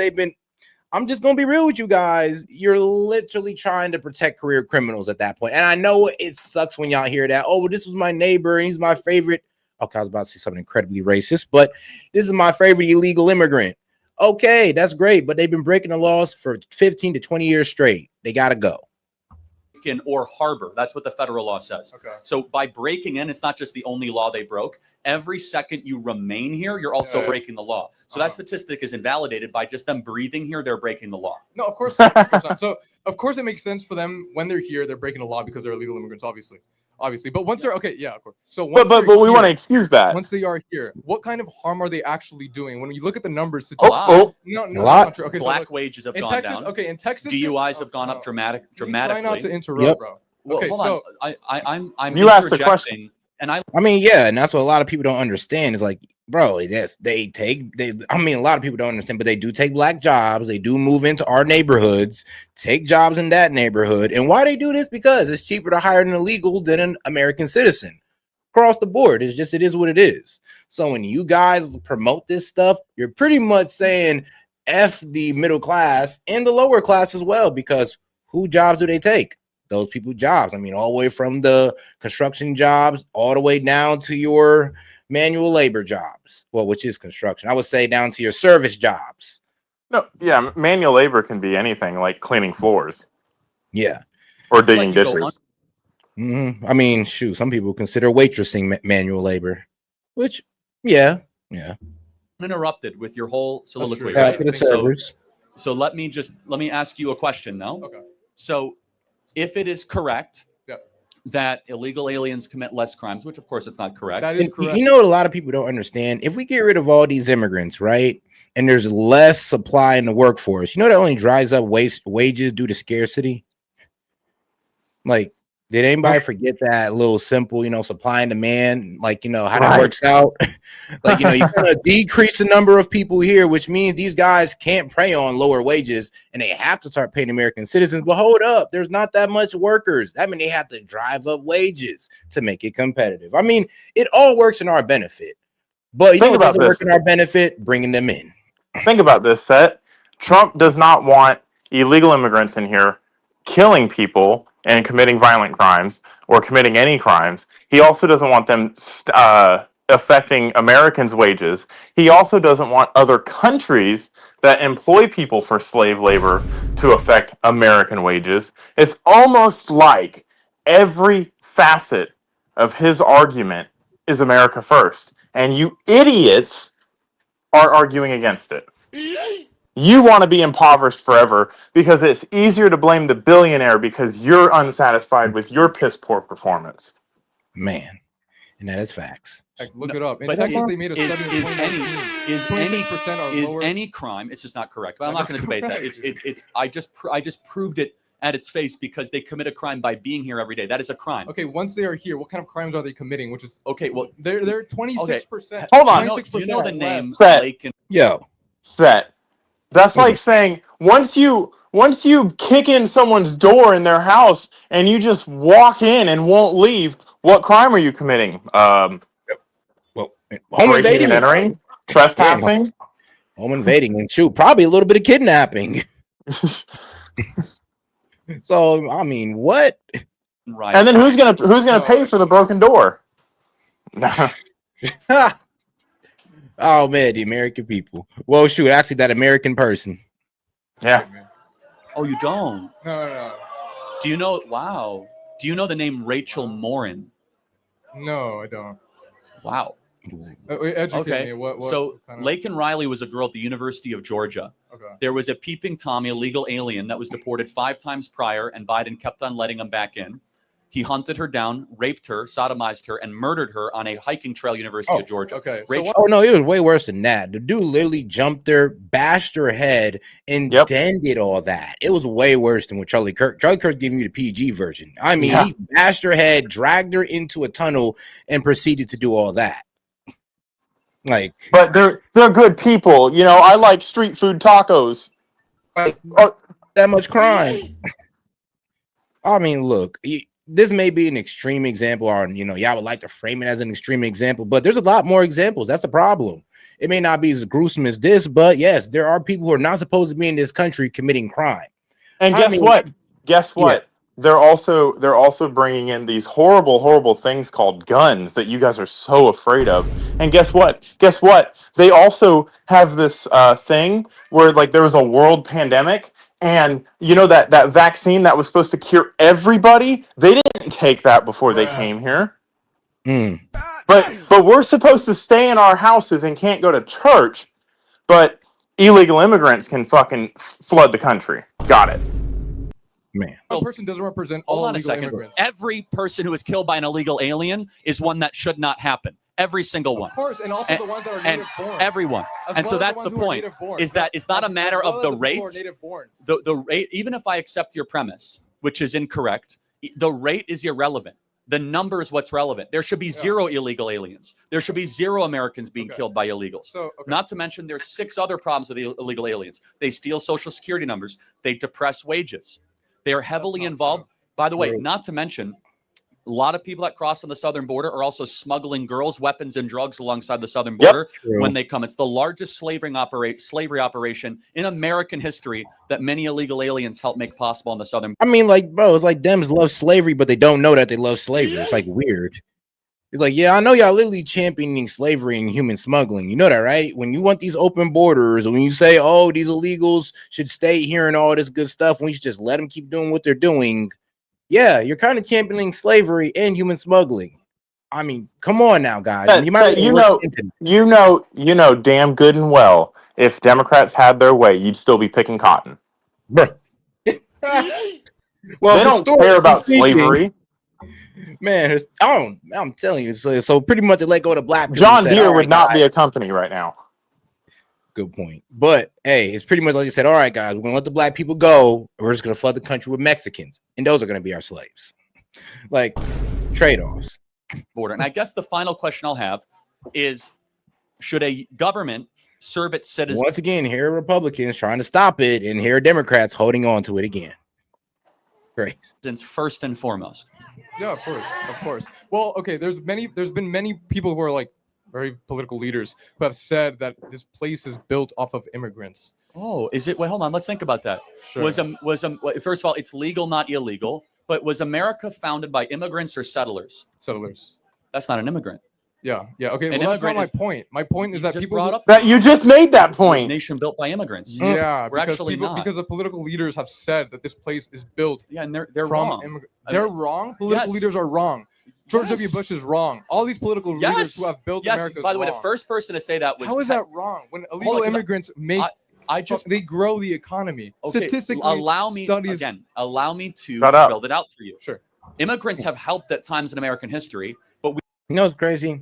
I'm just gonna be real with you guys. You're literally trying to protect career criminals at that point. And I know it sucks when y'all hear that. Oh, well, this was my neighbor and he's my favorite. Okay, I was about to say something incredibly racist, but this is my favorite illegal immigrant. Okay, that's great, but they've been breaking the laws for 15 to 20 years straight. They gotta go. Or harbor. That's what the federal law says. Okay. So by breaking in, it's not just the only law they broke. Every second you remain here, you're also breaking the law. So that statistic is invalidated by just them breathing here. They're breaking the law. No, of course not. So of course it makes sense for them when they're here. They're breaking the law because they're illegal immigrants, obviously. But once they're of course. So but we want to excuse that. Once they are here, what kind of harm are they actually doing? When you look at the numbers, a lot. Not true. Okay, Black wages have gone down. Okay, in Texas, DUIs have gone up dramatically. Try not to interrupt, bro. Well, okay, hold on. I'm you asked the question, and I mean, yeah, and that's what a lot of people don't understand. Is like, bro, yes, a lot of people don't understand, but they do take black jobs. They do move into our neighborhoods, take jobs in that neighborhood. And why they do this? Because it's cheaper to hire an illegal than an American citizen. Across the board, it is what it is. So when you guys promote this stuff, you're pretty much saying F the middle class and the lower class as well, because who jobs do they take? Those people jobs. I mean, all the way from the construction jobs all the way down to your manual labor jobs. Well, which is construction. I would say down to your service jobs. No, yeah, manual labor can be anything like cleaning floors. Yeah. Or digging dishes. I mean, shoot, some people consider waitressing manual labor, which, yeah. Interrupted with your whole soliloquy, right? So let me ask you a question now. Okay. So if it is correct that illegal aliens commit less crimes, which of course it's not correct. That is correct. You know what a lot of people don't understand? If we get rid of all these immigrants, right, and there's less supply in the workforce, you know that only dries up wages due to scarcity? Like, did anybody forget that little simple, supply and demand, like, how that works out? Like, you kind of decrease the number of people here, which means these guys can't prey on lower wages and they have to start paying American citizens. But hold up, there's not that much workers. That means they have to drive up wages to make it competitive. I mean, it all works in our benefit. But you know what doesn't work in our benefit? Bringing them in. Think about this, Set. Trump does not want illegal immigrants in here killing people and committing violent crimes or committing any crimes. He also doesn't want them affecting Americans' wages. He also doesn't want other countries that employ people for slave labor to affect American wages. It's almost like every facet of his argument is America first. And you idiots are arguing against it. You want to be impoverished forever because it's easier to blame the billionaire because you're unsatisfied with your piss poor performance. Man, and that is facts. Like, look it up. In But Texas, they made a study in is 2019. any crime? It's just not correct. But I'm not going to debate that. It's I just proved it at its face because they commit a crime by being here every day. That is a crime. Okay, once they are here, what kind of crimes are they committing? Which is okay. Well, they're 26%. Hold on. Do you know the name S.E.T? Yo, S.E.T. That's like saying once you kick in someone's door in their house and you just walk in and won't leave, what crime are you committing? well, home Breaking invading, and entering, trespassing, home invading, and shoot, probably a little bit of kidnapping. So I mean, what? Right. and then who's gonna pay for the broken door? Oh man, the American people. Well, shoot, actually, that American person. Yeah. Oh, you don't? No. Do you know? Wow. Do you know the name Rachel Morin? No, I don't. Wow. Educate Okay. me. What So kind of... Laken Riley was a girl at the University of Georgia. Okay. There was a peeping Tommy, a legal alien that was deported 5 times prior, and Biden kept on letting him back in. He hunted her down, raped her, sodomized her, and murdered her on a hiking trail, University of Georgia. Okay. Rachel, Oh no, it was way worse than that. The dude literally jumped her, bashed her head, and then did all that. It was way worse than with Charlie Kirk. Charlie Kirk giving you the PG version. I mean, he bashed her head, dragged her into a tunnel, and proceeded to do all that. Like, but they're good people. You know, I like street food tacos. Like, that much crime. I mean, look, this may be an extreme example, or y'all would like to frame it as an extreme example, but there's a lot more examples. That's a problem. It may not be as gruesome as this, but yes, there are people who are not supposed to be in this country committing crime. And guess what? Yeah. They're also bringing in these horrible things called guns that you guys are so afraid of. And guess what? They also have this thing where like there was a world pandemic, and you know that vaccine that was supposed to cure everybody, they didn't take that before they came here. But we're supposed to stay in our houses and can't go to church, but illegal immigrants can fucking flood the country. Got it. Man, one person doesn't represent hold all on a illegal second. immigrants. Every person who is killed by an illegal alien is one that should not happen. Every single one. Of course, and also the ones that are native born. Everyone. And so that's the point. Is that it's not a matter of the rate. The rate, even if I accept your premise, which is incorrect, the rate is irrelevant. The number is what's relevant. There should be 0 illegal aliens. There should be 0 Americans being killed by illegals. So, not to mention there's 6 other problems with the illegal aliens. They steal social security numbers. They depress wages. They are heavily involved. By the way, not to mention, a lot of people that cross on the southern border are also smuggling girls, weapons, and drugs alongside the southern border when they come. It's the largest slavery operation in American history that many illegal aliens help make possible on the southern border. I mean, like, bro, it's like Dems love slavery, but they don't know that they love slavery. It's like weird. It's like, yeah, I know y'all literally championing slavery and human smuggling. You know that, right? When you want these open borders, when you say, oh, these illegals should stay here and all this good stuff, we should just let them keep doing what they're doing. Yeah, you're kind of championing slavery and human smuggling. I mean, come on now, guys. You know damn good and well, if Democrats had their way, you'd still be picking cotton. Bro. Well, they don't care about slavery. Man, I'm telling you. So pretty much they let go of the black people. John Deere would not be a company right now. Good point. But hey, it's pretty much like you said, all right, guys, we're gonna let the black people go. We're just gonna flood the country with Mexicans, and those are gonna be our slaves. Like trade-offs. Border. And I guess the final question I'll have is, should a government serve its citizens? Once again, here are Republicans trying to stop it, and here are Democrats holding on to it again. Great. First and foremost. Yeah, of course. Well, okay, there's been many people who are like very political leaders who have said that this place is built off of immigrants. Oh, is it? Wait, hold on. Let's think about that. Sure. First of all, it's legal, not illegal. But was America founded by immigrants or settlers? Settlers. That's not an immigrant. Yeah. Okay. An Well, that's not immigrant my is- point. My point is You that just people brought who, up That you just made that we're a point. nation built by immigrants. yeah, We're because actually not. because the political leaders have said that this place is built Yeah, and they're from wrong. They're wrong. Political yes. leaders are wrong. George W. Yes. Bush is wrong. All these political leaders who have built Yes. America. By the way, the first person to say that was how is that wrong? When illegal 'cause immigrants they grow the economy. Okay, Statistically, allow me studies. again. Allow me to Shut up. build it out for you. Sure. Immigrants have helped at times in American history, but we You know what's crazy?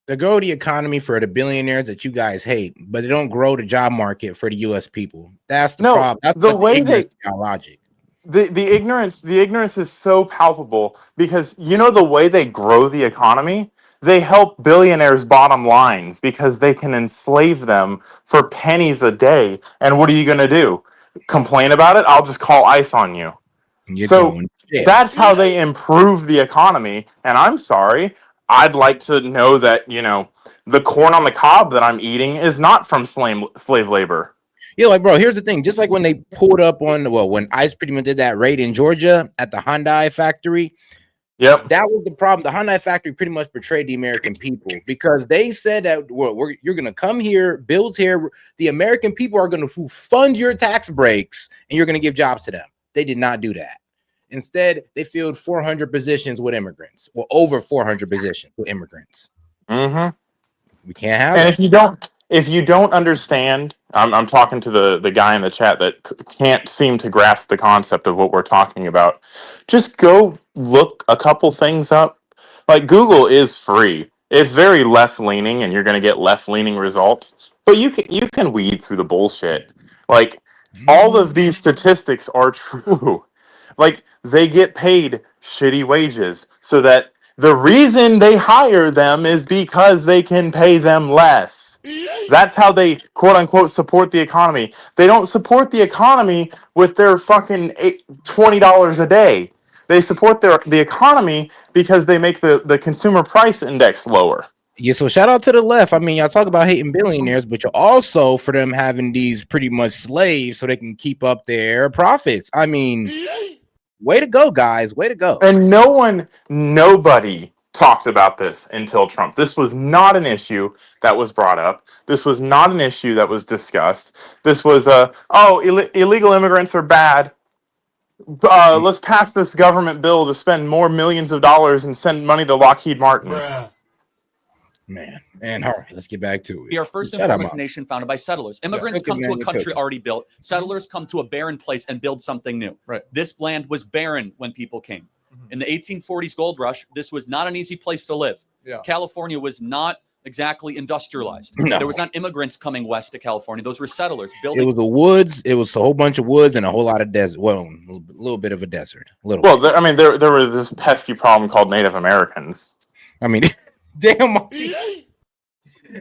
They grow the economy for the billionaires that you guys hate, but they don't grow the job market for the U.S. people. That's the problem. That's the way they logic. the ignorance is so palpable because you know the way they grow the economy, they help billionaires' bottom lines because they can enslave them for pennies a day. And what are you going to do? Complain about it? I'll just call ICE on you. So that's how they improve the economy. And I'm sorry, I'd like to know that, you know, the corn on the cob that I'm eating is not from slave labor. Yeah, like, bro, here's the thing. Just like when they pulled up on, when ICE pretty much did that raid in Georgia at the Hyundai factory. Yep. That was the problem. The Hyundai factory pretty much betrayed the American people because they said that you're going to come here, build here. The American people are going to fund your tax breaks and you're going to give jobs to them. They did not do that. Instead, they filled 400 positions with immigrants. Well, over 400 positions with immigrants. Mm-hmm. We can't have and it. if you don't understand, I'm talking to the guy in the chat that can't seem to grasp the concept of what we're talking about. Just go look a couple things up. Like Google is free. It's very left leaning, and you're going to get left leaning results. But you can weed through the bullshit. Like all of these statistics are true. Like they get paid shitty wages so that the reason they hire them is because they can pay them less. That's how they quote unquote support the economy. They don't support the economy with their fucking $20 a day. They support the economy because they make the consumer price index lower. Yeah, so shout out to the left. I mean, y'all talk about hating billionaires, but you're also for them having these pretty much slaves so they can keep up their profits. I mean, way to go, guys. Way to go. And nobody talked about this until Trump. This was not an issue that was brought up. This was not an issue that was discussed. This was illegal immigrants are bad. Let's pass this government bill to spend more millions of dollars and send money to Lockheed Martin. Man, and all right, let's get back to it. We are first and foremost nation founded by settlers. Immigrants come to a country already built. Settlers come to a barren place and build something new. Right. This land was barren when people came. In the 1840s gold rush, this was not an easy place to live. Yeah. California was not exactly industrialized. No. There was not immigrants coming west to California. Those were settlers building. It was the woods. It was a whole bunch of woods and a whole lot of desert. Well, a little bit of a desert. There was this pesky problem called Native Americans. I mean, damn.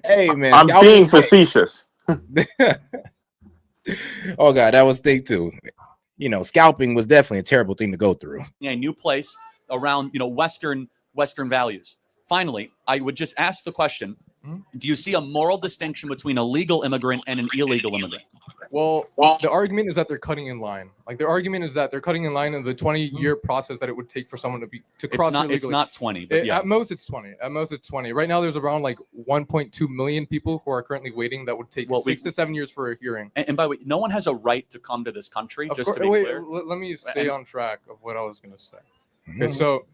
Hey, man. I'm being facetious. Oh, God, that was thing too. You know, scalping was definitely a terrible thing to go through. A new place around, Western values. Finally, I would just ask the question, do you see a moral distinction between a legal immigrant and an illegal immigrant? Well, the argument is that they're cutting in line. Like their argument is that they're cutting in line in the 20-year process that it would take for someone to cross. It's not 20. But yeah. At most, it's 20. At most, it's 20. Right now, there's around like 1.2 million people who are currently waiting. That would take 6 to 7 years for a hearing. And by the way, no one has a right to come to this country. To be clear. Let me stay on track of what I was going to say. Okay, so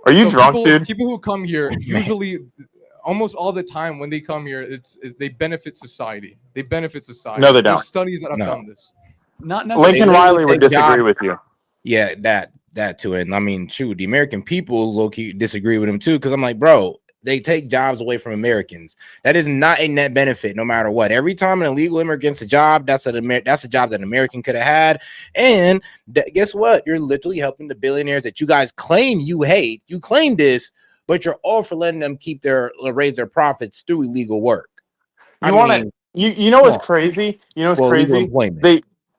are you drunk, dude? People who come here usually. Almost all the time when they come here, they benefit society. They benefit society. No, they don't. There's studies that have done this. Not necessarily. Lincoln Riley would disagree with you. Yeah, that too. And I mean, shoot, the American people low-key disagree with him too. Because I'm like, bro, they take jobs away from Americans. That is not a net benefit, no matter what. Every time an illegal immigrant gets a job, that's a job that an American could have had. And guess what? You're literally helping the billionaires that you guys claim you hate. You claim this. But you're all for letting them raise their profits through illegal work. You know what's crazy? You know what's crazy?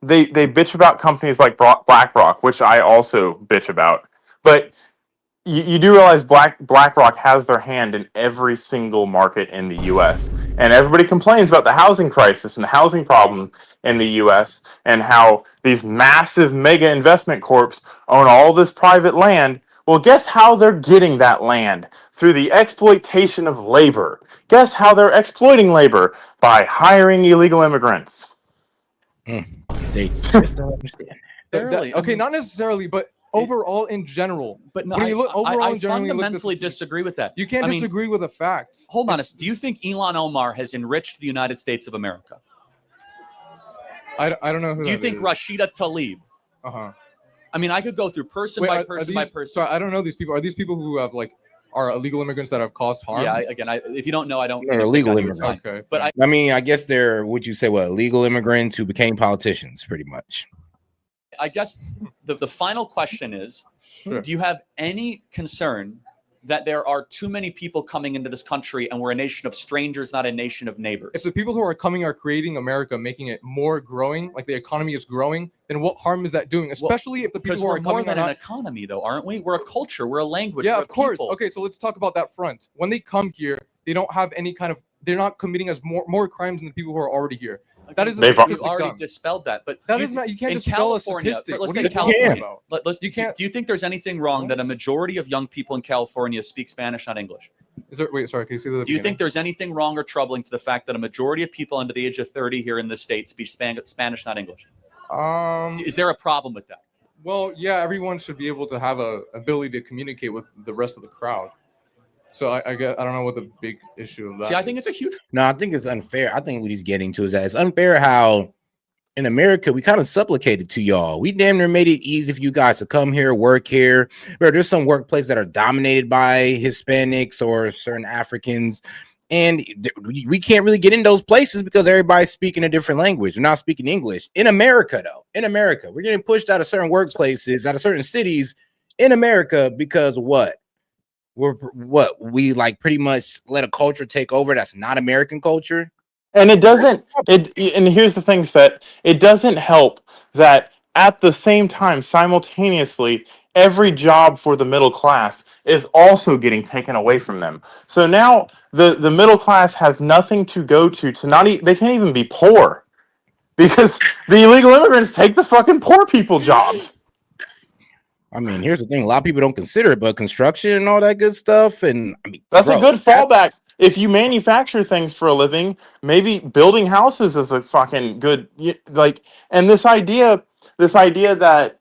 They bitch about companies like BlackRock, which I also bitch about. But you do realize BlackRock has their hand in every single market in the U.S. And everybody complains about the housing crisis and the housing problem in the U.S. and how these massive mega investment corps own all this private land. Well, guess how they're getting that land? Through the exploitation of labor. Guess how they're exploiting labor? By hiring illegal immigrants. They just don't understand. Okay, not necessarily, but overall in general. But no, when you look overall I in general, fundamentally disagree with that. You can't disagree with a fact. Hold on. Do you think Ilhan Omar has enriched the United States of America? I don't know who. Do you think Rashida Tlaib? I mean, I could go through person by person by person. Sorry, I don't know these people. Are these people who have are illegal immigrants that have caused harm? Yeah, again, if you don't know, I don't. They're illegal immigrants. Okay, but I mean, I guess they're, would you say, what, illegal immigrants who became politicians, pretty much. I guess the final question is, do you have any concern that there are too many people coming into this country and we're a nation of strangers, not a nation of neighbors? If the people who are coming are creating America, making it more growing, like the economy is growing, then what harm is that doing? Especially if the people who are coming more than an economy, though, aren't we? We're a culture, we're a language. Yeah, we're of course. people. Okay, so let's talk about that front. When they come here, they don't have any kind of, they're not committing as more crimes than the people who are already here. That is you've already dispelled that, but that is not. You can't dispel a statistic. Let's take California. Do you think there's anything wrong that a majority of young people in California speak Spanish, not English? Wait, sorry, can you see that? Do you think there's anything wrong or troubling to the fact that a majority of people under the age of 30 here in this state speak Spanish, not English? Is there a problem with that? Well, yeah, everyone should be able to have a ability to communicate with the rest of the crowd. So I don't know what the big issue of that. See, I think it's a huge. No, I think it's unfair. I think what he's getting to is that it's unfair how in America we kind of supplicated to y'all. We damn near made it easy for you guys to come here, work here. But there's some workplaces that are dominated by Hispanics or certain Africans, and we can't really get in those places because everybody's speaking a different language. They're not speaking English. In America, though, we're getting pushed out of certain workplaces, out of certain cities in America because what? We like pretty much let a culture take over that's not American culture. And it doesn't, and here's the thing, Set, it doesn't help that at the same time, simultaneously, every job for the middle class is also getting taken away from them. So now the middle class has nothing to go to not they can't even be poor because the illegal immigrants take the fucking poor people jobs. I mean, here's the thing: a lot of people don't consider it, but construction and all that good stuff, and I mean, that's a good fallback. If you manufacture things for a living, maybe building houses is a fucking good And this idea that